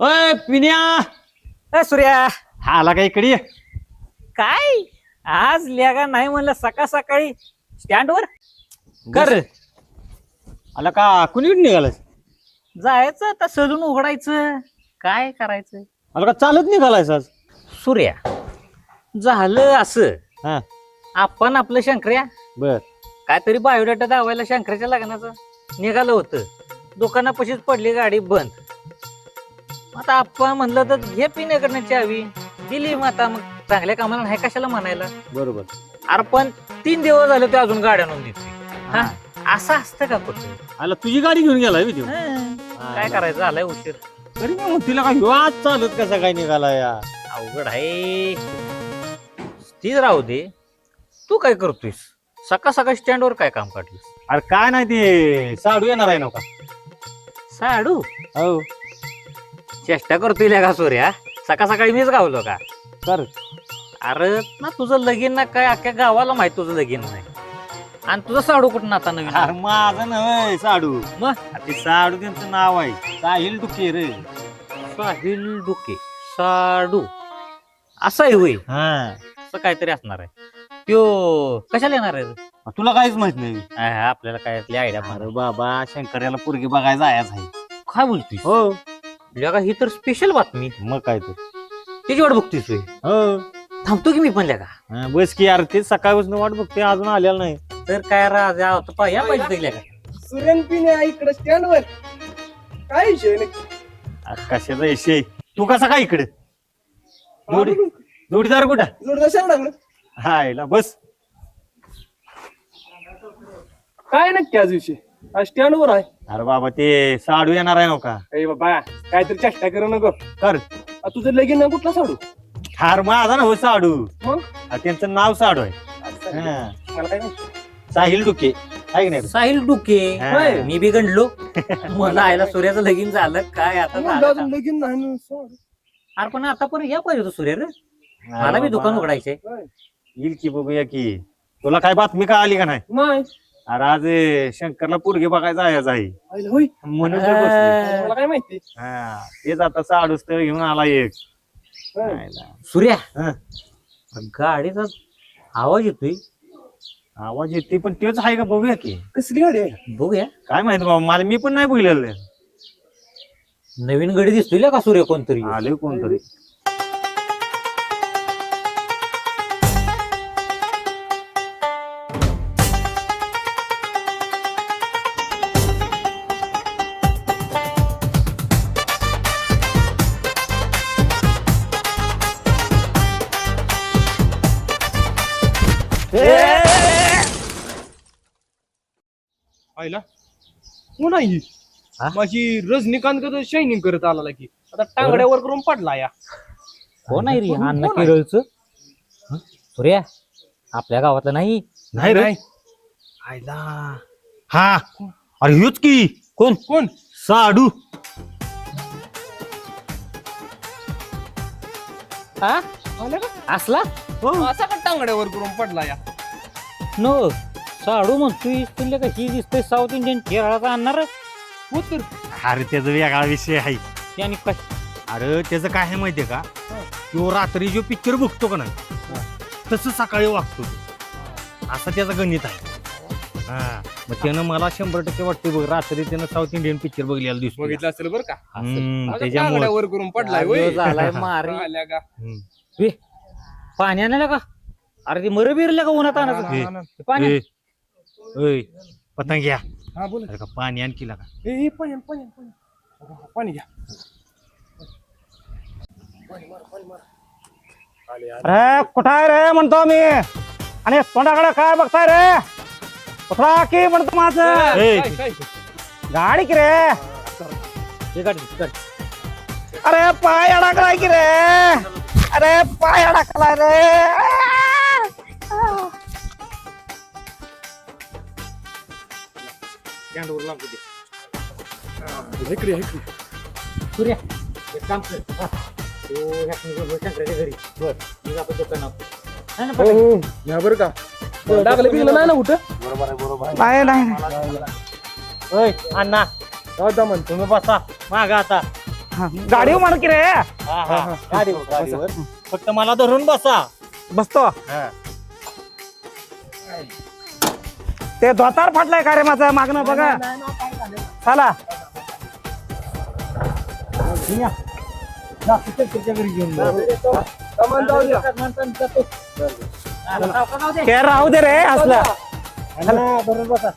अय पिन्या ए सूर्या हा आला का इकडे ये. काय आज लेगा नाही म्हणलं सकाळ सकाळी स्टँडवर कर आला का कुणी निघालास? जायचं आता सजून उघडायचं काय करायचं. आला का चालत निघालायस आज? सूर्या झालं असं हा आपण आपलं शंकर्या बर काहीतरी बायोडाटा दावायला शंकराच्या लग्नाचं निघालं होतं. दुकानापाशीच पडली गाडी बंद. आता आपण म्हणलं तर घे पिण्याकडनं चावी दिली. मग आता मग चांगल्या कामाला नाही कशाला म्हणायला. बरोबर. अरे पण 3 दिवस झाले ते अजून गाड्या नोंद देतोय. असं असतं का कुठं? आला तुझी गाडी घेऊन गेलाय बे त्यो. काय करायचं झालंय उशीर. तरी मग तिला काय ह्यो आज चालत कसा काय निघाला या? अवघड आहे. तीच राहू दे. तू काय करतोयस सकाळ सकाळ स्टँडवर काय काम काढलीस? अरे काय नाही ते साडू येणार आहे नका. साडू हो चेष्टा करतोय का सूर्या? सकाळ सकाळी मीच गावलो का? कर. अरे ना तुझं लगीन ना काय अख्ख्या गावाला माहित तुझं लगीन नाही. आणि तुझं साडू कुठं आता नवीन? अरे माझं नव्हे साडू. मग ते साडू त्यांचं नाव आहे साहिल डुके रे. साहिल डुके साडू असं आहे होय. हा असं काहीतरी असणार आहे. त्यो कशाला येणार आहे रे? तुला काहीच माहित नाही? आपल्याला काय आयडिया मार. अरे बाबा शंकर्याला पोरगी बघायला जायच आहे. काय बोलतोय? हो लगा ही तर स्पेशल बातमी. मग काय तर. त्याची वाट बघतोयस होय? हो थांबतो की मी पण लगा. बस की यार ते सकाळपासून वाट बघते अजून आलेला नाही. तर काय राजा होता या पाहिजे का? सुरेन पिण्या इकडे स्टँडवर काय विषय नाही. कशाचा विषय? तू कसा काय इकडे? जोडीदार कुठं? जोडदार शेवडा हायला बस. काय नक्की आज विषय? आज स्टँडवर आहे. अरे बाबा ते साडू येणार आहे नका. अरे बाबा काहीतरी चेष्टा करू नको. कर. तुझं लगीन ना कुठला साडू? ठार माझा ना हो साडू. मग त्यांचं नाव साडू आहे. मला काय माहिती. साहिल डुके आहे की नाही? साहिल डुके. हा. मी बी गणलो. मला आयला सूर्याचं लगीन झालं काय आता मग झालं अजून का? लगीन नाही ना, साडू. अरे पण आता पण या पाहिजे होतं सूर्य रे. मला बी दुकान उघडायचंय. काय? येईल की बघूया की. तुला काय बातमी का आली का नाही? नाही अरे आज शंकरला पोरगी बघायला जायचं आहे आईला होय. म्हणून तर बसलोय. मला काय माहिती. हा तेच आता साडूच तर घेऊन आला एक. होय. हायला. सूर्या हा. गाडीचा आवाज येतोय. आवाज येते पण तेच आहे का बघूया की. कसली गाडी आहे? बघूया. काय माहित बाबा मला मी पण नाही बघितलेलं. नवीन गडी दिसतोय का सूर्य कोणतरी? आले कोणतरी. आईला कोण आहे? हा? माझी रजनीकांत कसं शायनिंग करत आला की आता टांगड्यावर करून पडला या. कोण आहे रे? अण्णा कोण आहे? केरळचं. सूर्या आपल्या गावातलं नाही. नाही रे. आईला हा अरे ह्योच की. कोण? कोण? साडू. हा आला का? असला असा का टांगड्यावर करून पडला या? नो साडू म्हणतोय तुला का ही दिसतोय साऊथ इंडियन केरळाचा आणणार हो तर. अरे त्याचा वेगळा विषय आहे. आणि काय? अरे त्याचं काय आहे माहितीये का? तो रात्री जो पिक्चर बघतो का नाही तसं सकाळी वागतो तो. असं त्याचं गणित आहे. हा मग त्यानं मला 100% वाटते बघ रात्री त्यानं साऊथ इंडियन पिक्चर बघलेला दिसतो. बघितलं असेल बरं का? त्याच्यामुळे टांगड्यावर करून पडलाय होय. झालाय मारी. आल्या का? पाण्याने का? अरे ते मर बिरलं का उन्हात आणायचं पाणी? पतंग घ्या. हा बोल. अरे का पाणी आणखी लागा. ए पाणी पाणी पाणी पाणी घ्या. अरे कुठं आहे रे म्हणतो मी. आणि तोंडाकडे काय बघताय रे? कुठला की म्हणतो माझं ए, काय- काय? गाडी की रे. हे गाडी, गाडी. अरे पाय अडकलाय की रे. अरे पाय अडकलाय रे. स्टँडवर लागू दे. इकडे या, इकडे. सूर्या एक काम कर. तू शंकराच्या घरी बर मी आपण दुकानात. नाही ना हो पटकन. हो या बरं का? टाकलं बिकलं नाही ना कुठं? नाही नाही ओय अण्णा हा दमन. तुम्ही बसा मागा आता. गाडीवर म्हण की रे. गाडीवर फक्त मला धरून बसा. बसतो. ते धोतार फाटलाय का रे माझं मागणं बघा. चला ते राहू दे रे असलं.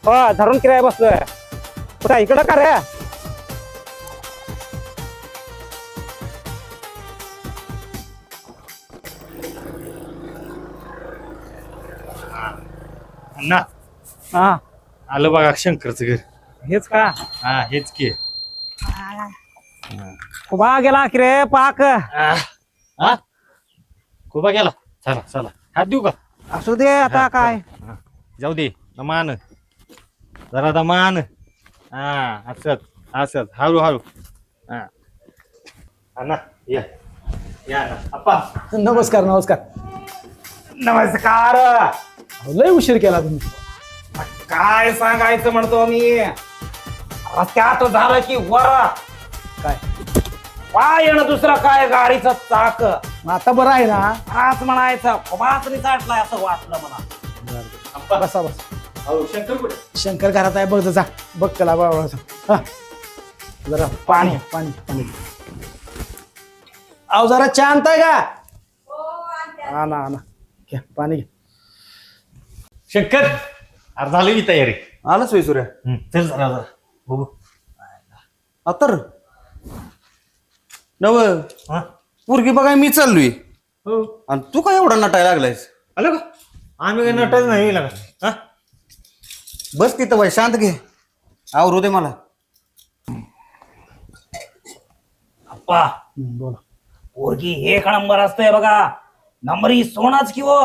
हो धरून किराय बसलोय. कुठं इकडं का रे. अण्णा हा आलं बघा शंकरचं घर. हेच का. हा हेच की. उभा गेला की रे पाक. हा खूप गेला. चला चला हात देऊ का. असू दे आता काय. जाऊ दे दमान जरा दमान. हा असत असत हळू हळू. हा अण्णा या या ना. अप्पा नमस्कार नमस्कार. नमस्कार. लय उशीर केला तुम्ही. काय सांगायचं म्हणतो मी. रस्त्यात झालं की वर काय पाय येणं दुसरं काय गाडीचं चाक. मग आता बरं आहे ना. हाच म्हणायचं बासरी चाटलाय असं वाटलं मला. अप्पा बसा बस. हो शंकर कुठे. शंकर घरात आहे बघ जा. बघ त्याला बाबा. जरा पाणी पाणी पाणी. अहो जरा चहा आणताय का. हा ना हा ना घ्या पाणी घ्या. शंकर अरे झाली की तयारी. आलाच होय सूर्या. चल जरा जरा बघू. तर नव हा पोरगी बघाय मी चाललोय हो आणि तू काय एवढा नटायला लागलायस. आलं का. आम्ही काही नटच नाही लागा. हा बस तिथं बाई शांत घे. आवरू दे मला. अप्पा बोला. पोरगी एक नंबर असतोय बघा. नंबरी सोनाच की हो.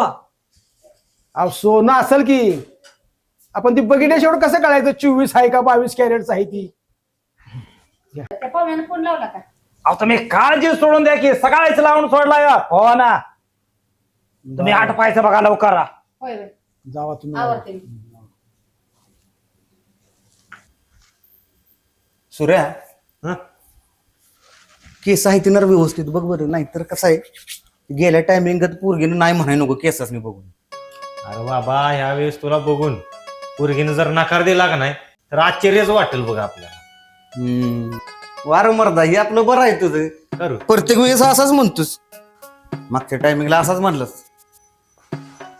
अहो सोनं असेल की. आपण ती बघितल्याशिवाय कसं कळायचं 24 आहे का 22 कॅरेटच आहे ती. त्या पाहुण्यानं फोन लावला का. अहो तुम्ही काळजी सोडून द्या की सकाळीच लावून सोडलाय. हो ना तुम्ही आठ पायचं बघा लवकर. होय होय जावा तुम्ही. आवडते मी. सूर्या हा केस आहे तिनं व्यवस्थित बघ बरं. नाही तर कसं आहे गेल्या टायमिंगात पोरगीनं नाही म्हणाय नको केसासनी बघून. अरे बाबा ह्यावेळेस तुला बघून पोरगीनं जर नकार दिला का नाही तर आश्चर्यच वाटेल बघ आपल्याला. वारंवार हे आपलं बरं आहे तुझं. करू प्रत्येक वेळेस असाच म्हणतोस. मागच्या टायमिंगला असाच म्हणलास.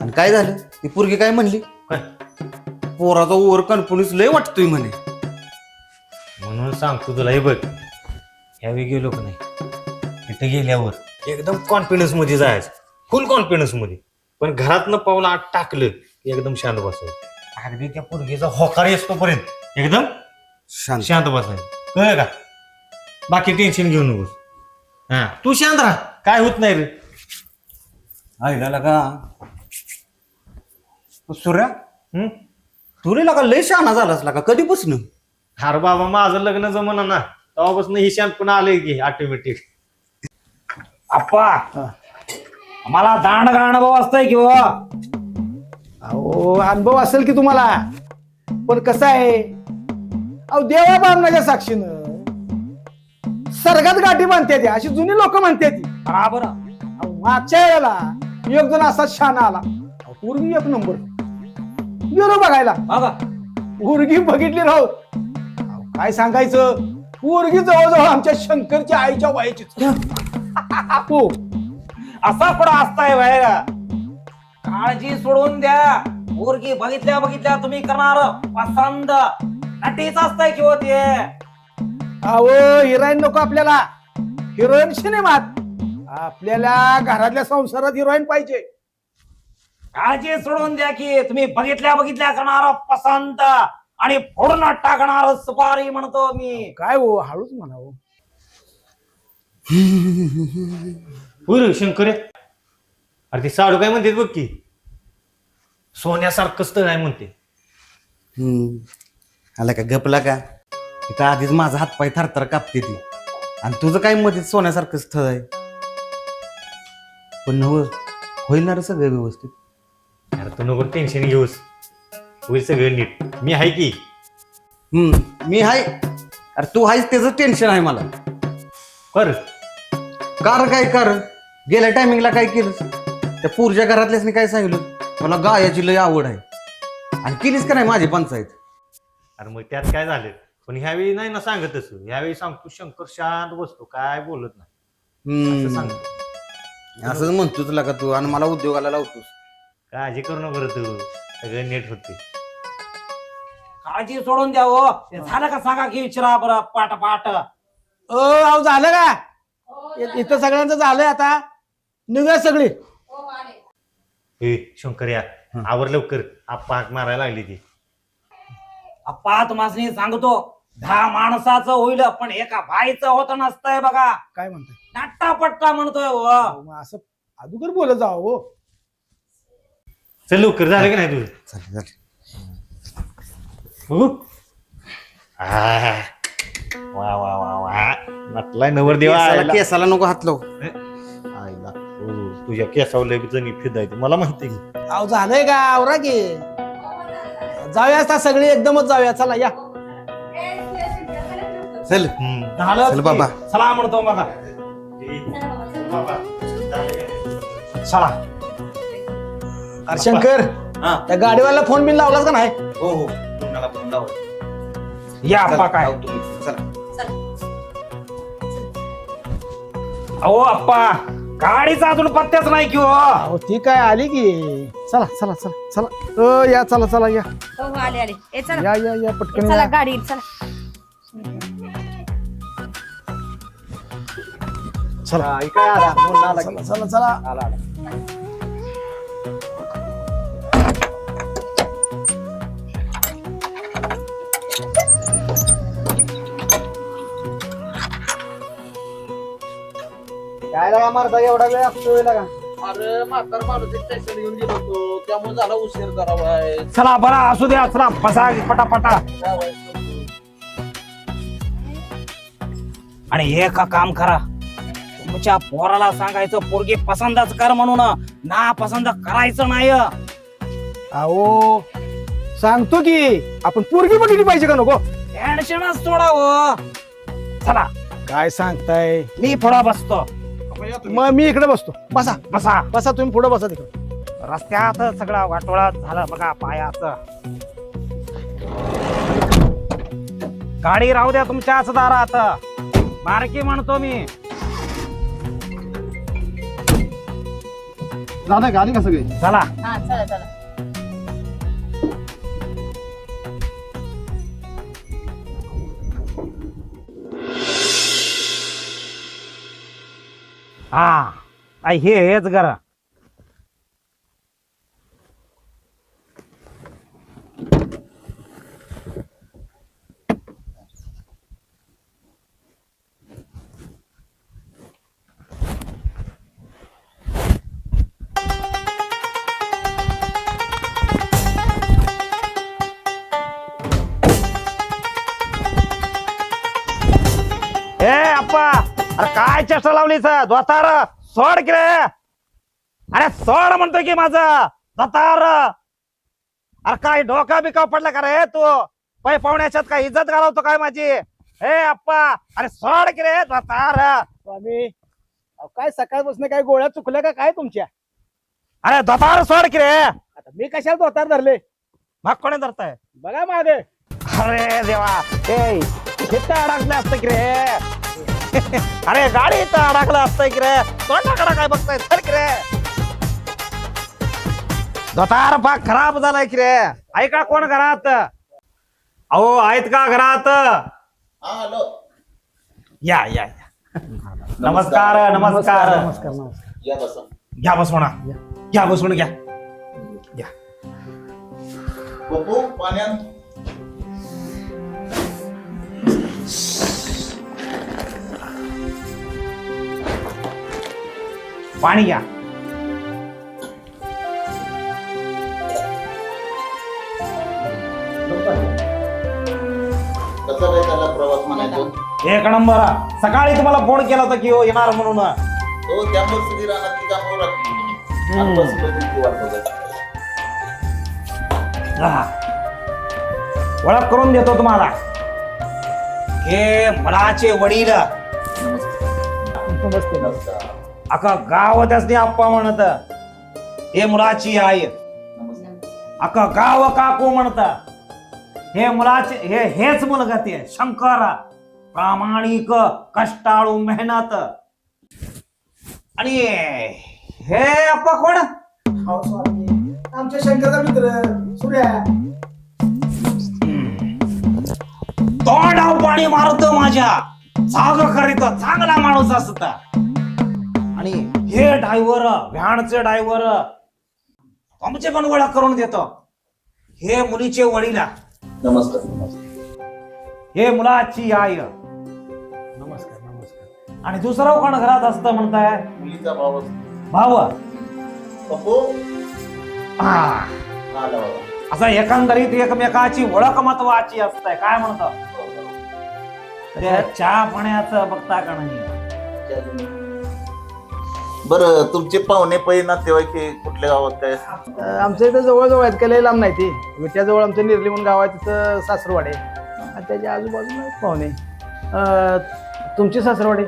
आणि काय झालं ती पोरगी काय म्हणली. काय पोराचा ओव्हर कॉन्फिडन्स लय वाटतोय म्हणे. म्हणून सांगतो तुला हे बघ ह्यावेळी गेलो का नाही तिथे गेल्यावर एकदम कॉन्फिडन्स मध्ये जायचं. फुल कॉन्फिडन्स मध्ये. पण घरातनं पावलं आत टाकलं की एकदम शांत बसायचं. अगदी त्या पोरगीचा होकार येतोपर्यंत एकदम शांत. शांत बसायचं. कळलं का. बाकी टेन्शन घेऊ नकोस. हा तू शांत राहा काय होत नाही रे. आईला का सूर्या हम्म तुला का लय शहाणा झालास का कधीपासून. अरे बाबा माझं लग्न जमना ना तेव्हापासून ही शांतपणा आलंय की ऑटोमॅटिक. अप्पा मला दांड गाणं भाऊ असतंय की हो. अहो अनुभव असेल की तुम्हाला. पण कसं आहे अहो देवा बामणाच्या साक्षीनं सर्गात गाठी बांधते ती अशी जुनी लोक म्हणते ती. बराबर. अहो, मागच्या वेळेला एक जण असाच शाना आला. अहो, पोरगी एक नंबर. गेलो बघायला. बघा पोरगी बघितली राहू. अहो, काय सांगायचं पोरगी जवळजवळ आमच्या शंकरच्या आईच्या वयाचीच. हो असा कुठं असताय बाहेर. काळजी सोडून द्या. पोरगी बघितल्या बघितल्या तुम्ही करणार पसंद नटीच असताय की हो ते. अहो हिरोईन नको आपल्याला. हिरोईन सिनेमात. आपल्याला घरातल्या संसारात हिरोईन पाहिजे. काळजी सोडून द्या की तुम्ही बघितल्या बघितल्या करणार पसंत आणि फोडून टाकणार सुपारी म्हणतो मी. काय हो हळूच म्हणा हो. होय शंकर अरे ती साडू काय म्हणते बघ की सोन्यासारखं स्थळ आहे म्हणते. आला का गपला का. तिथं आधीच माझा हातपाय थरथर कापते ती. आणि तुझं काय मध्येच सोन्यासारखं स्थळ आहे. पण होईल ना रे सगळं व्यवस्थित. अरे तू नको टेन्शन घेऊस होईल सगळं नीट. मी आहे की. मी आहे. अरे तू आहेस त्याचं टेन्शन आहे मला. बर काय गेल्या टायमिंगला काय केलं त्या पूरच्या घरातल्याच काय सांगितलं मला गायाची लय आवड आहे आणि केलीच का नाही माझी पंचायत. अरे मग त्यात काय झालं, पण ह्यावेळी नाही ना सांगतच. ह्यावेळी सांगतो शंकर शांत बसतो, काय बोलत नाही असं सांगतो. असंच म्हणतो तुला का तू आणि मला उद्योगाला लावतोस. काळजी करू नको बरं, तू सगळं नीट होते. काळजी सोडून द्या हो. ते झालं का सांगा की विचारा बरं पाट पाट. अहो झालं का इथं सगळ्यांचं झालंय, आता निघूया सगळी. हो आले. हे शंकर या आवर लवकर, आप्पा हाक मारायला लागली ती. अप्पा तुम्हाला सांगतो 10 माणसाचं होईल पण एका बाईचं होत नसतंय बघा. काय म्हणताय? नाट्टा पट्टा म्हणतोय हो. मग असं अगोदर बोलत जावं हो. चल लवकर, झालं की नाही तुझं? चालेल बघू. वा वा वा वा, नटलाय नवरदेवा. केसाला नको हात लावू. आईला तुझ्या केसावर लय जणी फिदायचं मला माहिती आहे. अहो झालंय का आवरा की जाऊया आता सगळी एकदमच जाऊया. चला या. चल झालं चल बाबा. चला म्हणतो बघा. चला. अरे शंकर हा. त्या गाडीवाला फोन बिन लावलास का नाही? हो हो तुम्हाला फोन लाव. या अप्पा काय चला अहो अप्पा गाडीचा अजून पत्त्याच नाही की हो. अहो ती काय आली की. चला चला चला चला या चला चला या हो हो आले आले. ए चला या या या पटकन चला या. गाडी चला. चला चला चला चला. काय लागा मारता एवढा वेळ असतो का? अरे म्हातार माणूस स्टेशन घेऊन गेलो होतो त्यामुळे झाला उशीर करावा चला बरा असू द्या. चला बसा पटापटा. आणि हे का काम करा, तुमच्या पोराला सांगायचं पोरगी पसंतच कर म्हणून, ना पसंत करायचं नाही. अहो सांगतो की आपण पोरगी बघितली पाहिजे का नको? टेन्शनच सोडावं. चला काय सांगताय? मी पुढं बसतो. मग मी इकडे बसतो. बसा बसा. बसा तुम्ही पुढे बसा तिकडे. रस्त्यात सगळं वाटोळा झालं बघा पायाचं. गाडी राहू द्या तुमच्याच दारात. बारकी म्हणतो मी. झालं गाडी का सगळी? चला. हा चला चला. हा हेच घर. ए अप्पा, अरे काय चेष्टा लावलीस? दोतार सोड की रे. अरे सोड म्हणतोय की माझं दोतार. अरे काय डोका बिका पडला का रे तू? पै पाहुण्याच्यात काय इज्जत घालवतो काय माझी? ए अप्पा, अरे सोड की रे दोतार. स्वामी अहो, काय सकाळपासून काय गोळ्या चुकल्या का काय तुमच्या? अरे दोतार सोड की रे. आता मी कशाला धोतार धरले? मग कोणी धरताय? बघा मागे. अरे देवा, ए इथं अडकलं असतं की रे. अरे गाडी इथं अडकलं असतं की रे. तोंडाकडे काय बघताय? चल की रे. दोतार भाग खराब झालाय की रे. ऐका कोण घरात? अहो आहेत का घरात? या या या. नमस्कार नमस्कार. नमस्कार नमस्कार. या बसा. घ्या बसवून. घ्या बसवून घ्या. बघू पाण्यात पाणी घ्या. कसं काय त्याला प्रवास म्हणायचो? एक नंबर. सकाळी तुम्हाला फोन केला होता की हो येणार म्हणून. हो त्यामुळे सगळी रानातली कामं लागली. आणि बसलो तुमची वाट बघत. ओळख करून देतो तुम्हाला. हे मुलाचे वडील नमस्ते नमस्कार अका गावातच नाही आप्पा म्हणत हे मुलाची आई नमस्कार अका गाव काकू म्हणत हे मुलाचे हेच मुलगा ते शंकर प्रामाणिक कष्टाळू मेहनत आणि हे आप्पा कोण अहो, स्वामी, आमच्या शंकरचा मित्र सूर्या. तोंडाव पाणी मारतो माझ्या जाग करीत चांगला माणूस असता आणि हे ड्रायव्हर व्हॅनचे ड्रायव्हर आमचे पण ओळख करून देतो हे मुलीचे वडीला नमस्कार नमस्कार हे मुलाची आई नमस्कार नमस्कार. आणि दुसरं कोण घरात असतं म्हणताय मुलीचा भाव भाव पप्पू हा. आला बाबा असं एकंदरीत एकमेकाची ओळख महत्वाची असते काय म्हणतो त्या चहा पाण्याचं बघता का नाही बरं तुमचे पाहुणे पै नातेवाईक हे कुठल्या गावात काय आमच्या इथं जवळजवळ आहेत काही लांब नाही ती विट्याजवळ आमचं निर्ली म्हणून गाव आहे तिथं सासरवाडी आहे. आणि त्याच्या आजूबाजूला आहेत पाहुणे. तुमची सासरवाडी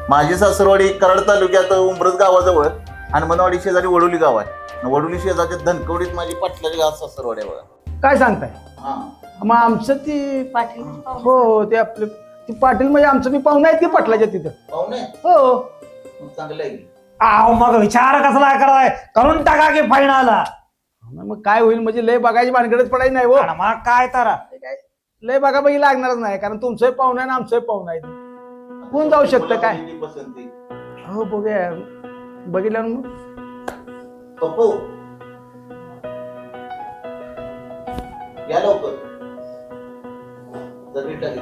माझी सासरवाडी कराड तालुक्यात उंबरस गावाजवळ हनुमानवाडी शेजारी वडोली गाव आहे वडोली शेजारच्या धनकवडीत माझी पाटलाची गाव सासरवाडी आहे बघा काय सांगताय हा मग आमचं ती पाटील हो ते आपले ती पाटील म्हणजे आमचं मी पाहुणे आहेत की पाटलाच्या तिथं पाहुणे हो मग चांगलं आहे की. आव मग विचार कसला कराय करून टाका की फायनल मग काय होईल म्हणजे लय बघायची भानगडच पडायची नाही हो मग काय तर लय बघा बघी लागणारच नाही कारण तुमचंही पाहुणं आहे आणि आमचंही पाहुणं आहे कोण जाऊ शकतं काय मुलीची पसंती हो बघूया बघितल्यावर मग पप्पू या लवकर जरी टाकी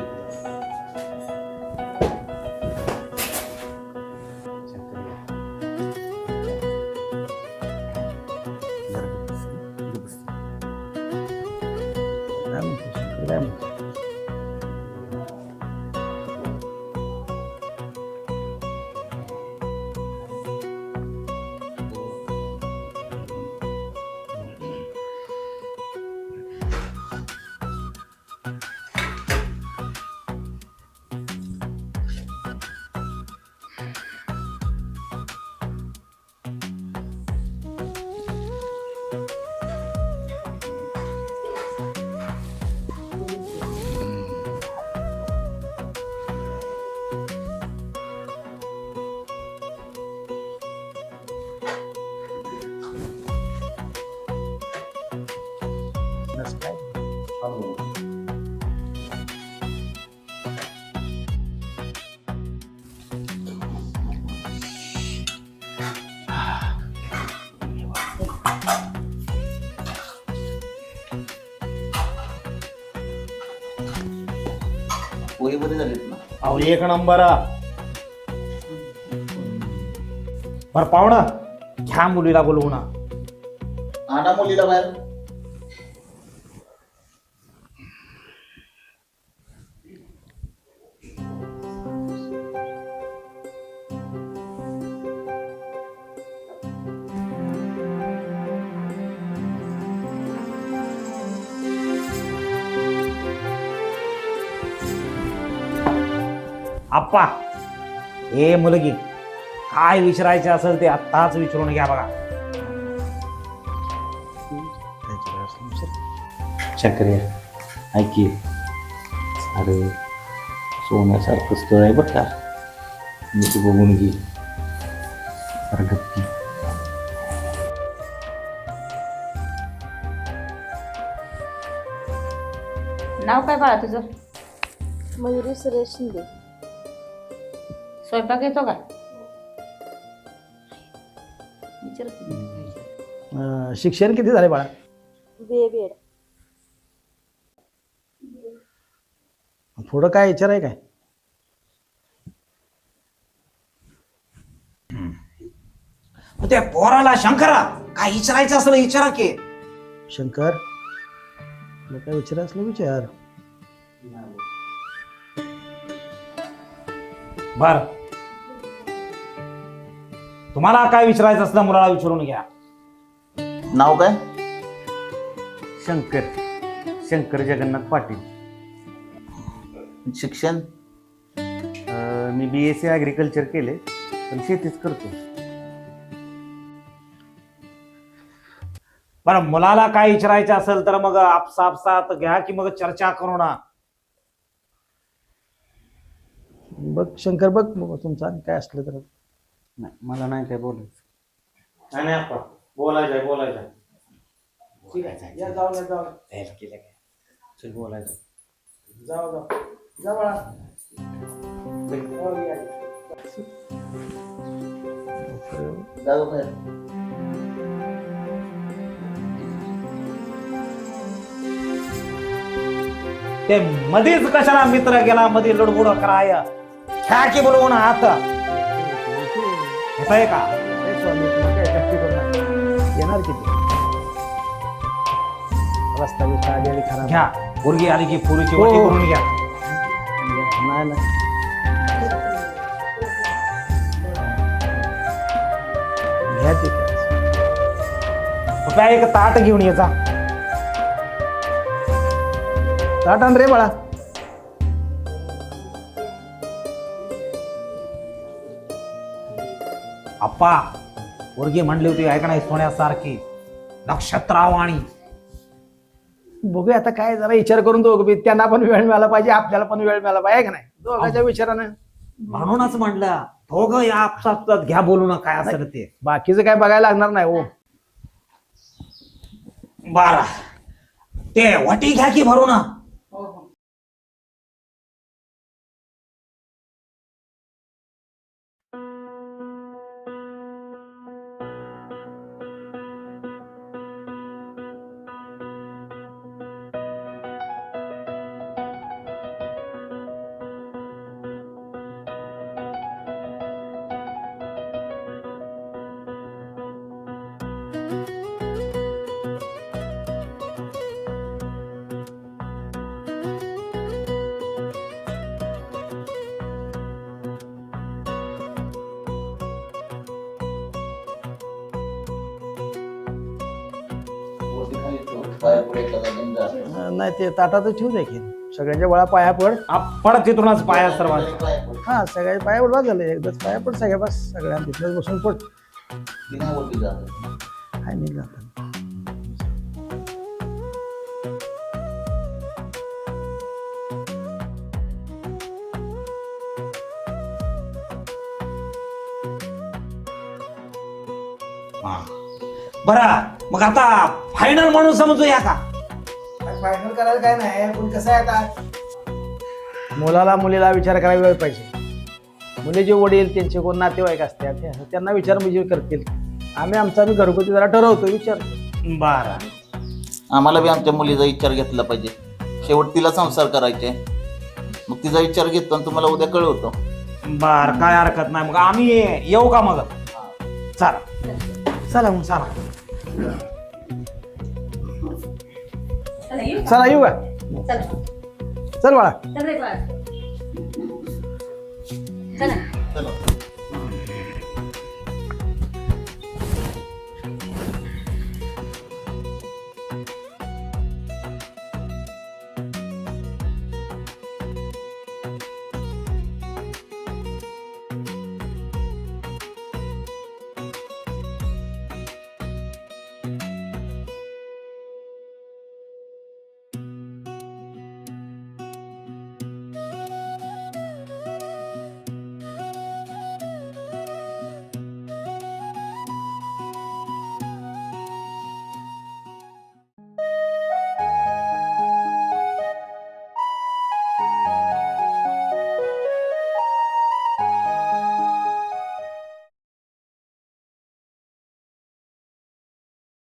पोहे बरे झालेत ना अहो एक नंबर बर पाहुणं घ्या मुलीला बोलवून आणा मुलीला बाहेर आप्पा हे मुलगी काय विचारायचे असेल ते आत्ताच विचारून घ्या बघा चक्रे ऐकी अरे सोन्यासारखं स्थळ आहे बरं का मी तू बघून घे अरे गप्पी नाव काय बाळा तुझं मयुरी सुरेश शिंदे. स्वयंपाक येतो का विचार शिक्षण किती झाले बाळा बी ए बी एड. पुढं काय विचार आहे काय मग त्या पोराला शंकरा काय विचारायचं असलं विचारा की शंकर तुला काय विचार असलं विचार बर तुम्हाला काय विचारायचं असलं मुलाला विचारून घ्या नाव काय शंकर शंकर जगन्नाथ पाटील. शिक्षण मी BSc ॲग्रिकल्चर केले पण शेतीच करतो. बरं मुलाला काय विचारायचं असेल तर मग आपसात घ्या की मग चर्चा करू ना. बघ शंकर बघ मग तुमचं आणि काय असलं तर. नाही मला नाही काय बोलायचं. नाही आपण बोलायचं ठीक आहे या जाऊ जाऊ चल बोलायचं. जाऊ जा बाळा. जाऊ बाहेर. ते मध्येच कशाला मित्र गेला मध्ये लडबुड कराय ह्या की बोलवून आत येतंय का. येणार किती रस्ता बिस्ता आली खराब. घ्या पोरगी आली की पोरीची हो. वटी करून घ्या. नाही ना घ्या ते काय. कृपया एक ताट घेऊन ये जा. ताट आण रे बाळा. आप्पा पोरगी म्हणली होती ऐक नाही सोन्यासारखी नक्षत्रावाणी. बघूया आता काय जरा विचार करून दोघं बी त्यांना पण वेळ मिळाला पाहिजे आपल्याला पण वेळ मिळाला पाहिजे का नाही दोघांच्या विचारानं. म्हणूनच म्हणलं दोघं या आपसात घ्या बोलून काय असेल ते. बाकीचं काय बघायला लागणार नाही हो. बारा ते वटी घ्या की भरून. वरती खाली ठेव. पाया पुढे एखादा घेऊन जा. नाही ते ताटातच ठेवू दे की सगळ्यांच्या वळा पाया पड. पड तिथूनच पाया सर्वांच्या. पाया पुढे. हा सगळ्या पाया पड झालं एकदाच पाया पड सगळ्या बस सगळ्यांना तिथलं बसून पड. ती नाही वरती जात. काय नाही जात. बरं मग आता फायनल म्हणून समजूया का. फायनल करायला काय नाही पण कसं आहे आता मुलाला मुलीला विचार करायला वेळ पाहिजे. मुलीचे वडील त्यांचे कोण नातेवाईक असतात त्यांना विचार म्हणजे करतील. आम्ही आमचा घरगुती जरा ठरवतो विचार. बर आम्हाला बी आमच्या मुलीचा विचार घेतला पाहिजे. शेवट तिला संसार करायचे. मग तिचा विचार घेतो आणि तुम्हाला उद्या कळवतो. बर काय हरकत नाही. मग आम्ही येऊ का मग. चला चला मग चला चला येऊ. चला येऊ का चला चल बाळा. चल रे बाळ. चला